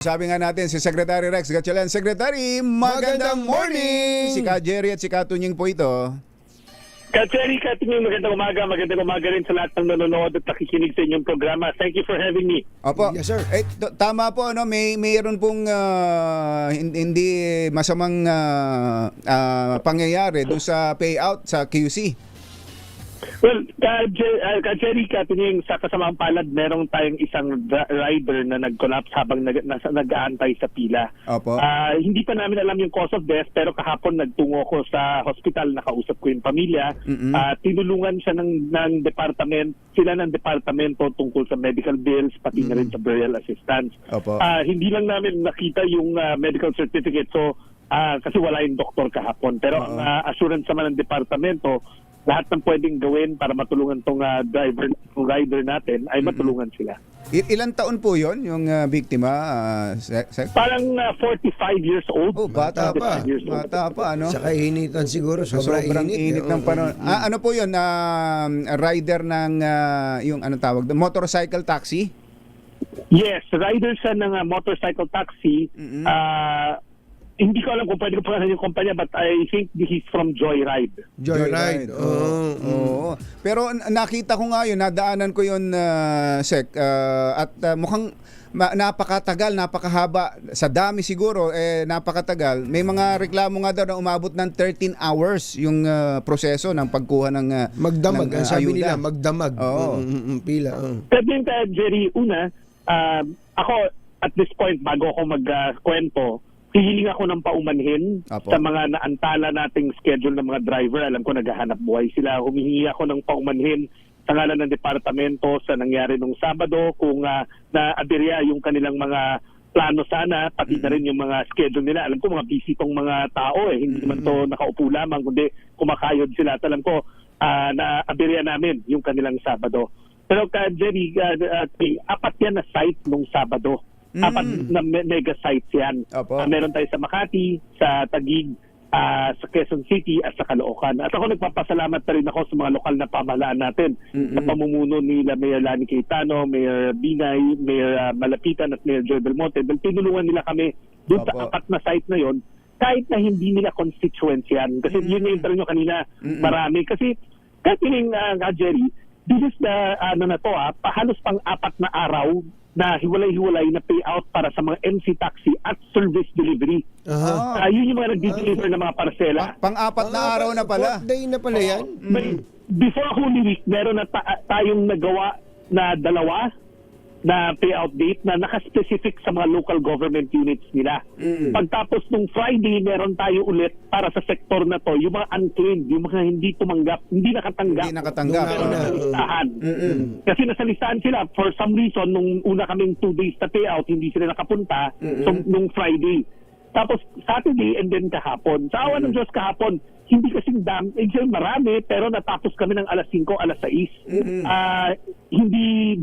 Sabi nga natin si Secretary Rex Gatchalian. Secretary, magandang morning! Si Ka Jerry at si Ka Tunying po ito. Jerry, Katunying, magandang umaga rin sa lahat ng nanonood at nakikinig sa inyong programa. Thank you for having me. Opo. Yes, sir. Tama po, ano, mayroon pong hindi masamang pangyayari doon sa payout sa QC. Well, Jerry, Katunying, sa kasamaang palad, merong tayong isang rider na nag-collapse habang nag-aantay sa pila. Opo. Hindi pa namin alam yung cause of death, pero kahapon nagtungo ko sa hospital, nakausap ko yung pamilya. Tinulungan siya ng departamento tungkol sa medical bills, pati na rin sa burial assistance. Opo. Hindi lang namin nakita yung medical certificate, so kasi wala yung doktor kahapon. Pero ang assurance naman ng departamento, lahat ng pwedeng gawin para matulungan tong rider natin ay matulungan sila. Ilan taon po yon yung biktima, Sec? Parang 45 years old. Oh, bata pa. 45 years old. Bata pa, ano? Saka initan siguro. Sobrang init ng panahon. Ano po yun? Rider ng, yung anong tawag? Motorcycle taxi? Yes, rider siya ng motorcycle taxi. Hindi ko alam kung pwede ko pangalan yung kumpanya, but I think he's from Joyride. Joyride. Oo. Pero nakita ko nga yun, nadaanan ko yun, Sec, at mukhang napakatagal, napakahaba. Sa dami siguro, napakatagal. May mga reklamo nga daw na umabot ng 13 hours yung proseso ng pagkuha ng Magdamag. ng, Sabi ayuda. nila, magdamag. Oo. Pila. Sabi ka, Jerry, una, ako at this point, bago ako magkwento, hihiling ako ng paumanhin Apo. sa mga naantala nating schedule ng mga driver. Alam ko naghahanap buhay sila. Humihingi ako ng paumanhin sa ngalan ng departamento sa nangyari nung Sabado kung na-aberya yung kanilang mga plano sana, pati na rin yung mga schedule nila. Alam ko mga busy tong mga tao hindi naman to nakaupo lamang, kundi kumakayod sila. At alam ko na-aberya namin yung kanilang Sabado. Pero Jerry, apat yan na site nung Sabado. Apat na mega sites yan. Meron tayo sa Makati, sa Taguig, sa Quezon City at sa Caloocan. At ako nagpapasalamat na rin ako sa mga lokal na pamahalaan natin sa pamumuno nila Mayor Lani Cayetano, Mayor Binay, Mayor Malapitan at Mayor Joy Belmonte. Dahil tinulungan nila kami doon sa apat na site na yon, kahit na hindi nila constituents yan. Kasi yun yung interview nyo kanina, marami. Kasi kahit yun Jerry, this is the, halos pang apat na araw na hiwalay-hiwalay na payout para sa mga MC taxi at service delivery. Yun yung mga nag-deliver ng mga parsela. Pang-apat na araw na pala. 4th day na pala yan. Before Holy Week, meron na tayong nagawa na dalawa na payout date na naka-specific sa mga local government units nila. Pagtapos nung Friday, meron tayo ulit para sa sektor na to, yung mga unclaimed, yung mga hindi tumanggap, hindi nakatanggap. Pero nasa listahan. Kasi nasa listahan sila, for some reason, nung una kaming 2 days na payout, hindi sila nakapunta, so, nung Friday. Tapos Saturday and then kahapon. Sa awa ng Diyos kahapon, hindi kasing marami, pero natapos kami ng alas 5, alas 6. Hindi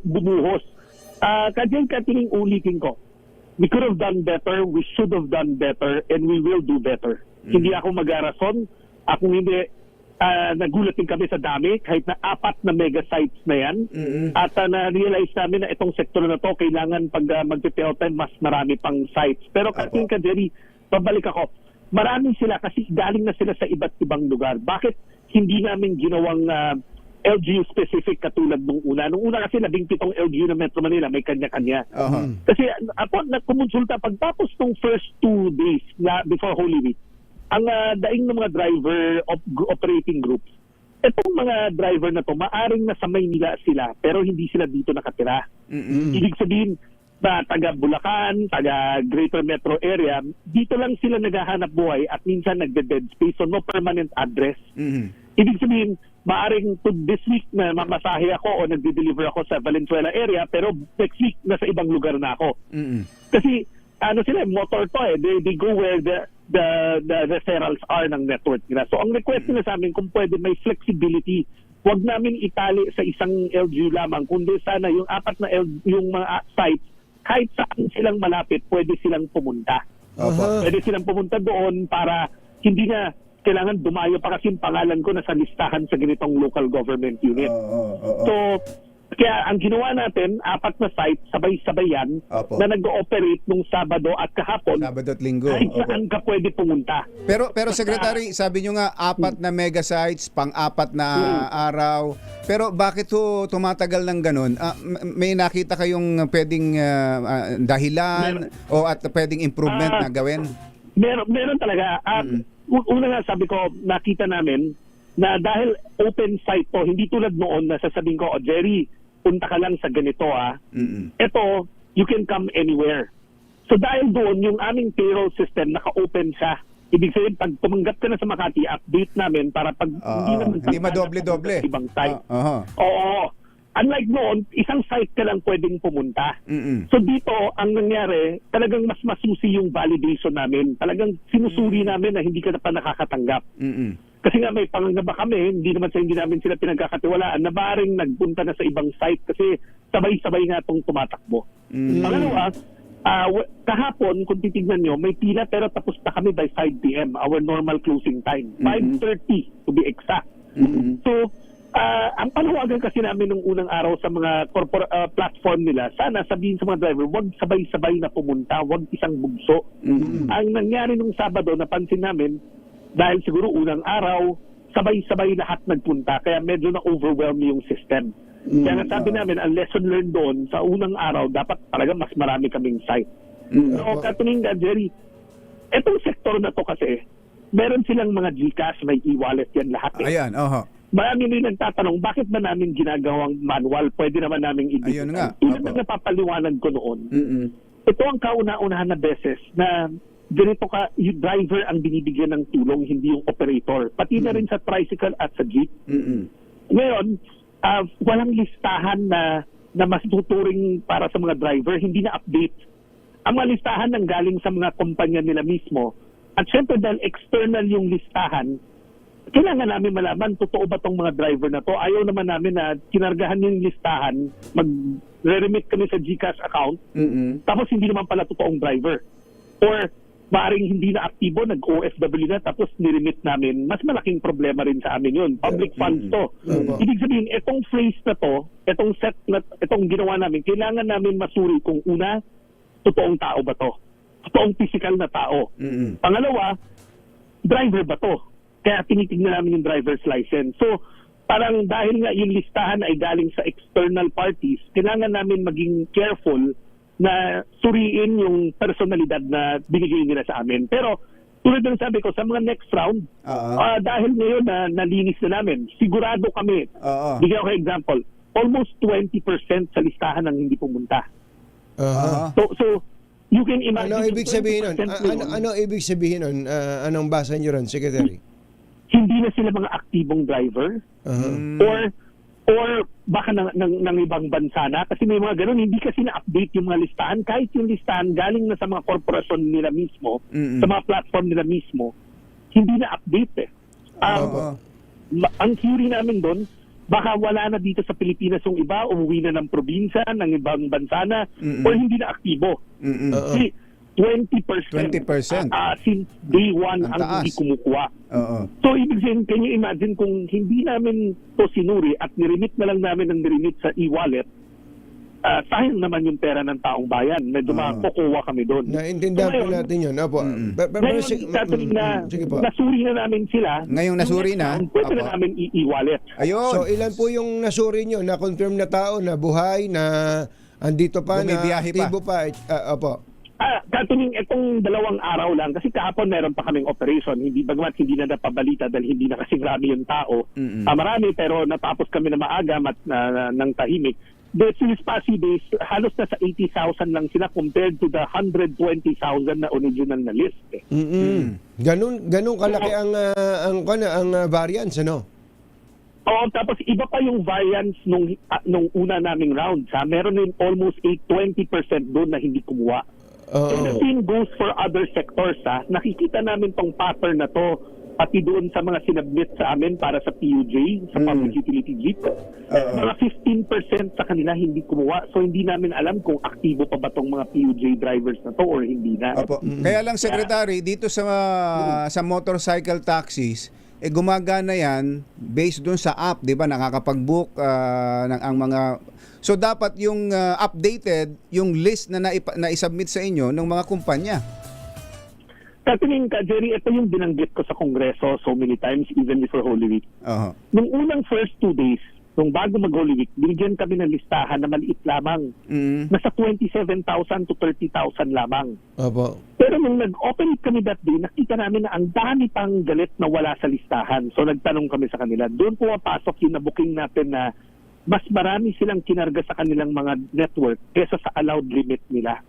bumuhos. Katiling ulitin ko. We could have done better, we should have done better, and we will do better. Hindi ako mag-arason. Kung hindi, nagulat din kami sa dami, kahit na 4 na mega sites na yan. At na-realize namin na itong sektor na to, kailangan pag mag-payout time, mas marami pang sites. Pero Katiling Jerry, pabalik ako. Marami sila kasi galing na sila sa iba't ibang lugar. Bakit hindi namin ginawang LGU specific katulad nung una? Nung una kasi 17 LGU ng Metro Manila, may kanya-kanya. Kasi ako nagkumonsulta pagtapos nung first 2 days before Holy Week, ang daing ng mga driver operating groups, itong mga driver na to, maaring nasa Maynila sila, pero hindi sila dito nakatira. Ibig sabihin, na taga Bulacan, taga Greater Metro Area, dito lang sila naghahanap buhay at minsan nagde-dead space, so no permanent address. Ibig sabihin, maaring this week na mamasahe ako o nagde-deliver ako sa Valenzuela area, pero next week nasa ibang lugar na ako. Kasi sila, motor to they go where the referrals are ng network nila. So ang request nila sa amin, kung pwede may flexibility, wag namin itali sa isang LGU lamang, kundi sana yung apat na yung mga sites, kahit saan silang malapit, pwede silang pumunta. Pwede silang pumunta doon para hindi na kailangan dumayo pa kasi yung pangalan ko nasa listahan sa ganitong local government unit. So, Kaya ang ginawa natin, 4 na site, sabay-sabay yan, Opo. na nag-ooperate nung Sabado at kahapon. Sabado at Linggo. Kahit Opo. saan ka pwede pumunta. Pero Secretary, sabi nyo nga 4 na mega sites, pang-4 na araw. Pero bakit ho tumatagal ng ganun? May nakita kayong pwedeng dahilan o at pwedeng improvement na gawin? Meron talaga. Una nga sabi ko, nakita namin na dahil open site to, hindi tulad noon na sasabihin ko, Jerry, punta ka lang sa ganito Ito, you can come anywhere. So dahil doon, yung aming payroll system, naka-open siya. Ibig sabihin, pag tumanggap ka na sa Makati, update namin para pag hindi madoble-doble. sa ibang site. Oo. Oo. Unlike noon, isang site ka lang pwedeng pumunta. So dito, ang nangyari, talagang mas masusi yung validation namin. Talagang sinusuri namin na hindi ka na pa nakakatanggap. Kasi nga may pangangamba kami, hindi namin sila pinagkakatiwalaan na maaaring nagpunta na sa ibang site kasi sabay-sabay nga itong tumatakbo. Pangalawa, kahapon, kung titignan nyo, may pila pero tapos na kami by 5 p.m., our normal closing time. 5:30 to be exact. So, ang panawagan kasi namin nung unang araw sa mga platform nila, sana sabihin sa mga driver, wag sabay-sabay na pumunta, wag isang bugso. Ang nangyari nung Sabado, napansin namin, dahil siguro unang araw, sabay-sabay lahat nagpunta, kaya medyo na-overwhelm yung system. Kaya nga sabi namin, ang lesson learned doon, sa unang araw, dapat talaga mas marami kaming site. So, katuning nga, Jerry, etong sektor na to kasi, meron silang mga GCash, may e-wallet yan lahat. Ayan, Marami rin nagtatanong, bakit ba namin ginagawang manual? Pwede naman namin i-digital. Ayun nga. Tulad na napapaliwanag ko noon, ito ang kauna-unahan na beses na ganito ka, yung driver ang binibigyan ng tulong, hindi yung operator. Pati na rin sa tricycle at sa jeep. Ngayon, walang listahan na mas tuturing para sa mga driver, hindi na update. Ang mga listahan nang galing sa mga kumpanya nila mismo. At syempre dahil external yung listahan, kailangan namin malaman, totoo ba tong mga driver na to? Ayaw naman namin na kinargahan yung listahan, mag-remit kami sa GCash account, tapos hindi naman pala totoong driver. Or maaaring hindi na aktibo, nag-OFW na, tapos niremit namin. Mas malaking problema rin sa amin yun. Public funds to. Ibig sabihin, itong phrase na to, itong set na, itong ginawa namin, kailangan namin masuri kung una, totoong tao ba to? Totoong physical na tao. Pangalawa, driver ba to? Kaya tinitignan namin yung driver's license. So, parang dahil nga yung listahan ay galing sa external parties, kailangan namin maging careful na suriin yung personalidad na binigay nila sa amin. Pero, tulad ng sabi ko, sa mga next round, dahil ngayon na nalinis na namin, sigurado kami, bigyan ko example, almost 20% sa listahan ang hindi pumunta. So, you can imagine... Ano ibig sabihin nun? Ano ibig sabihin nun? Anong basa nyo ron, Secretary? Hindi na sila mga aktibong driver or baka ng ibang bansa na kasi may mga ganun, hindi kasi na-update yung mga listahan kahit yung listahan galing na sa mga korporasyon nila mismo, sa mga platform nila mismo, hindi na-update ang theory namin doon, baka wala na dito sa Pilipinas yung iba, umuwi na ng probinsya, ng ibang bansa na, or hindi na aktibo. Kasi 20%. Since day one ang hindi kumukuha. So, ibig sabihin, can you imagine kung hindi namin to sinuri at niremit na lang namin ang niremit sa e-wallet, sayang naman yung pera ng taong bayan. Medyo makukuha kami doon. Naintindihan po natin yun. Opo. Ngayon, nasuri na namin sila. Ngayong nasuri na? Pwede na namin e-wallet. Ayun. So, ilan po yung nasuri nyo? Na-confirm na tao, na buhay, na andito pa, na aktibo pa? Opo. Katuning itong 2 araw lang kasi kahapon meron pa kaming operation, hindi bagamat hindi na napabalita dahil hindi na kasi grabe yung tao. Marami pero natapos kami na maaga ng tahimik. The Silispasi days, halos na sa 80,000 lang sila compared to the 120,000 na original na list. Ganun kalaki ang variance, ano? Oo, tapos iba pa yung variance nung una naming round. Meron din almost 20% doon na hindi kumuha. And the same goes for other sectors. Nakikita namin tong pattern na to pati doon sa mga sinabmit sa amin para sa PUJ, sa Public Utility Jeep. Mga 15% sa kanila hindi kumuha. So hindi namin alam kung aktibo pa ba tong mga PUJ drivers na to or hindi na. Kaya lang, Secretary, dito sa motorcycle taxis, gumagana yan based dun sa app, 'di ba? Nakakapag-book ng ang mga. So dapat yung updated yung list na na-submit sa inyo ng mga kumpanya. Katingin ka, Jerry, ito yung binanggit ko sa Kongreso so many times even before Holy Week. Aha. Nung unang first 2 days, nung bago mag-Holy Week, binigyan kami ng listahan na maliit lamang. Nasa 27,000 to 30,000 lamang. Opo. Pero nung nag-open kami that day, nakita namin na ang dami pang galit na wala sa listahan. So nagtanong kami sa kanila. Doon pumapasok yung na-booking natin na mas marami silang kinarga sa kanilang mga network kesa sa allowed limit nila.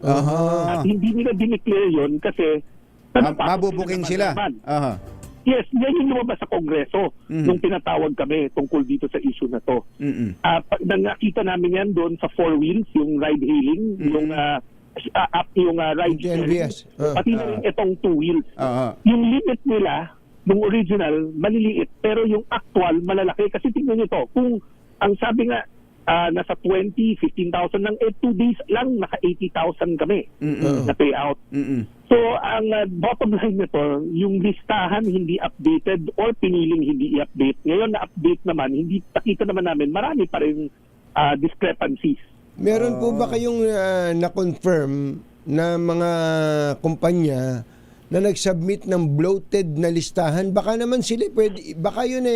Aha. At hindi nila dineclare yun kasi Mabubuking sila. Aha. Yes, yan yung lumabas sa Kongreso nung pinatawag kami tungkol dito sa issue na to. Nakita namin yan doon sa 4 wheels, yung ride-hailing, yung ride-sharing, TNVS. pati na rin itong 2 wheels. Yung limit nila, yung original, maliliit, pero yung actual, malalaki. Kasi tingnan nyo to, kung ang sabi nga, nasa 15,000 lang, 2 days lang, naka 80,000 kami na payout. So, ang bottom line nito, yung listahan hindi updated or piniling hindi i-update. Ngayon na-update naman, hindi nakita naman namin, marami pa rin discrepancies. Meron po ba kayong na-confirm na mga kumpanya na nag-submit ng bloated na listahan? Baka naman sila pwede, baka yun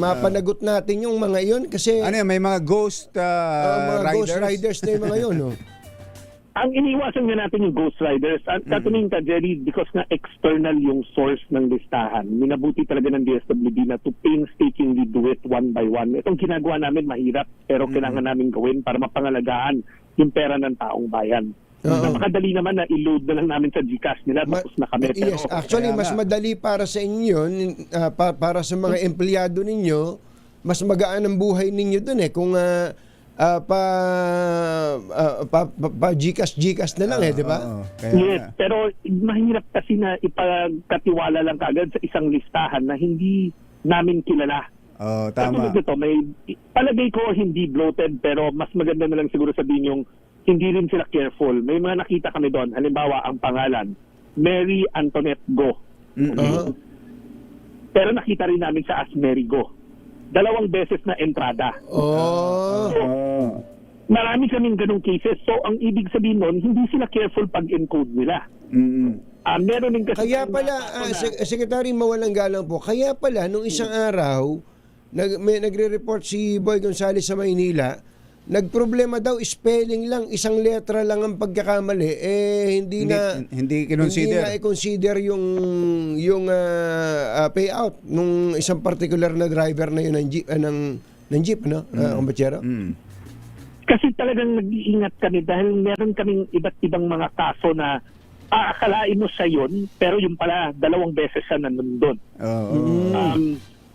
mapanagot natin yung mga yun kasi Ano yan, may mga ghost mga riders? ghost riders na yung mga yun, no? Ang iniwasan nga natin yung ghost riders, at katuming ka, Jerry, because nga external yung source ng listahan, minabuti talaga ng DSWD na to painstakingly do it one by one. Itong ginagawa namin mahirap, pero kailangan namin gawin para mapangalagaan yung pera ng taong bayan. Napakadali naman na i-load na lang namin sa GCash nila, tapos na kami. Yes, actually, mas madali para sa inyo, para sa mga empleyado ninyo, mas magaan ang buhay ninyo dun kung GCash na lang di ba? Yes, pero mahirap kasi na ipagkatiwala lang kaagad sa isang listahan na hindi namin kilala. Tama. Ito, may palagay ko hindi bloated, pero mas maganda na lang siguro sabihin yung hindi rin sila careful. May mga nakita kami doon. Halimbawa, ang pangalan, Mary Antoinette Go. Pero nakita rin namin siya as Mary Go. 2 beses na entrada. Marami kaming ganung cases. So, ang ibig sabihin nun, hindi sila careful pag-encode nila. Meron din kasi... Kaya pala, Secretary, mawalang galang po, kaya pala, nung isang araw, nagre-report si Boy Gonzales sa Maynila, nagproblema daw, spelling lang, isang letra lang ang pagkakamali, hindi kinonsider. Hindi na i-consider yung payout nung isang particular na driver na yun ng jeep, no? Kumpatsero? Kasi talagang nag-iingat kami dahil meron kaming iba't ibang mga kaso na aakalain mo siya yun, pero yung pala 2 beses siya nandun.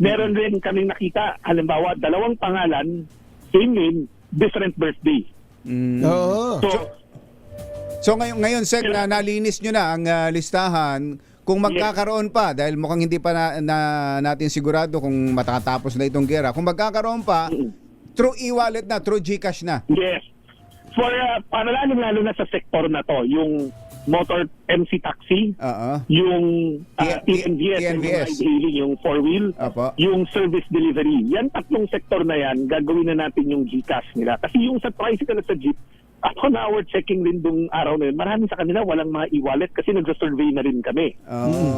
Meron rin kaming nakita, halimbawa, 2 pangalan, same name, different birthday. So ngayon Sec, na nalinis nyo na ang listahan. Kung magkakaroon pa, dahil mukhang hindi pa natin sigurado kung matatapos na itong gera, kung magkakaroon pa, through e-wallet na, through GCash na. Yes. For para lalo na sa sektor na to, yung motor MC taxi, yung TNVS, yung ride-hailing, yung 4-wheel, yung service delivery. Yan 3 sektor na yan, gagawin na natin yung GCash nila. Kasi yung sa tricycle at sa jeep, ako na our checking rin dung araw na yun, marami sa kanila walang mga e-wallet kasi nagsa-survey na rin kami.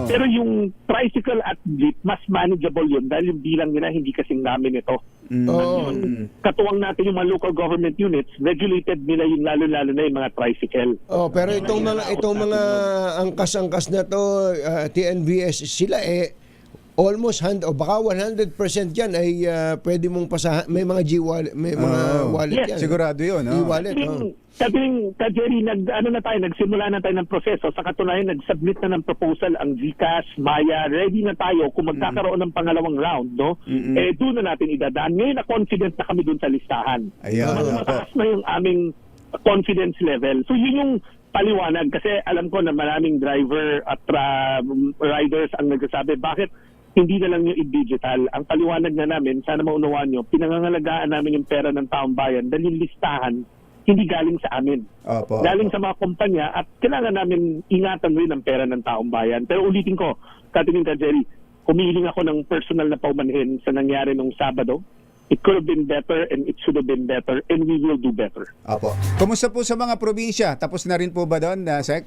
Pero yung tricycle at jeep, mas manageable yun dahil yung bilang nila hindi kasing namin ito. Katuwang natin yung mga local government units, regulated nila yung lalo-lalo na yung mga tricycle. Pero itong mga angkas-angkas na to, TNVS, sila almost baka 100% yan ay pwede mong pasahan. May mga G-wallet, may mga wallet yan. Sigurado yun. G-wallet. Jerry, nagsimula na tayo ng proseso. Sa katunayan, nag-submit na ng proposal ang GCash, Maya. Ready na tayo kung magkakaroon ng pangalawang round, no? Doon na natin idadaan. Ngayon na confident na kami doon sa listahan. Mataas na yung aming confidence level. So yun yung paliwanag. Kasi alam ko na maraming driver at riders ang nagsasabi, bakit hindi na lang yung i-digital? Ang paliwanag na namin, sana maunawaan nyo, pinangangalagaan namin yung pera ng taong bayan dahil yung listahan hindi galing sa amin. Galing sa mga kumpanya at kailangan namin ingatan rin ang pera ng taong bayan. Pero ulitin ko, Katingin ka, Jerry, humihiling ako ng personal na paumanhin sa nangyari nung Sabado. It could have been better and it should have been better and we will do better. Opo. Kumusta po sa mga probinsya? Tapos na rin po ba doon, Sec?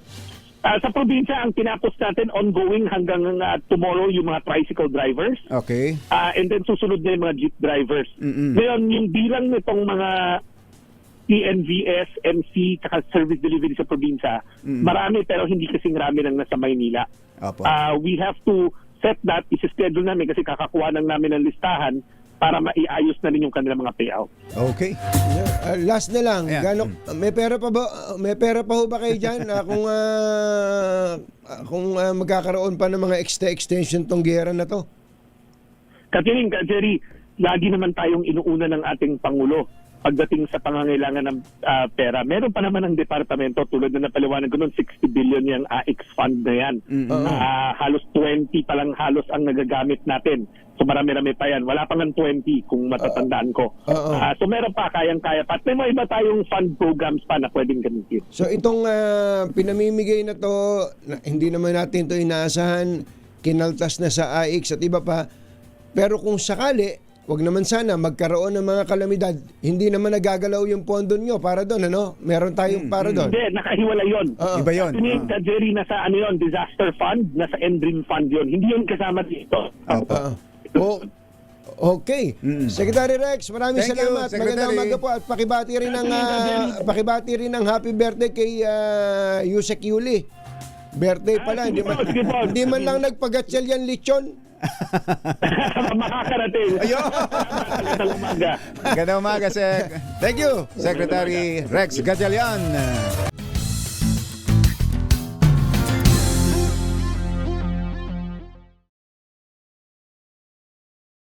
Sa probinsya, ang tinapos natin ongoing hanggang tomorrow yung mga tricycle drivers. Okay. And then susunod na yung mga jeep drivers. Ngayon, yung bilang nitong mga TNVS, MC, saka service delivery sa probinsya, marami pero hindi kasing rami ng nasa Maynila. Opo. We have to set that, isi-schedule namin kasi kakakuha lang namin ng listahan para maiayos na rin yung kanilang mga payout. Okay. Last na lang, Ayan. may pera pa ho ba kayo dyan kung magkakaroon pa ng mga extension tong gera na to? Katiling, Jerry, lagi naman tayong inuuna ng ating Pangulo pagdating sa pangangailangan ng pera. Meron pa naman ng departamento tulad na napaliwanag ko noon, 60 billion yung AIX fund na yan. Halos 20 pa lang halos ang nagagamit natin. So marami-rami pa yan. Wala pang 20 kung matatandaan ko. So meron pa, kayang-kaya pa. At may mga iba tayong fund programs pa na pwedeng gamitin. So itong pinamimigay na to, hindi naman natin to inaasahan, kinaltas na sa AIX at iba pa. Pero kung sakali, wag naman sana magkaroon ng mga kalamidad, hindi naman nagagalaw yung pondo nyo para doon, ano? Meron tayong para doon. Hindi, nakahiwala yun. Iba yun. Tingin ka, Jerry, nasa ano yun, disaster fund, nasa NDRIM fund yun. Hindi yun kasama dito. Okay. Secretary Rex, maraming Thank you, salamat. Secretary. Magandang umaga po at pakibati rin ng happy birthday kay Yusek Yuli. Birthday pala, sige po, sige po. hindi man lang nagpagatsel yan lechon. Makakarating. Ayun. Magandang umaga. Magandang umaga, Sec. Thank you. Secretary Rex Gatchalian.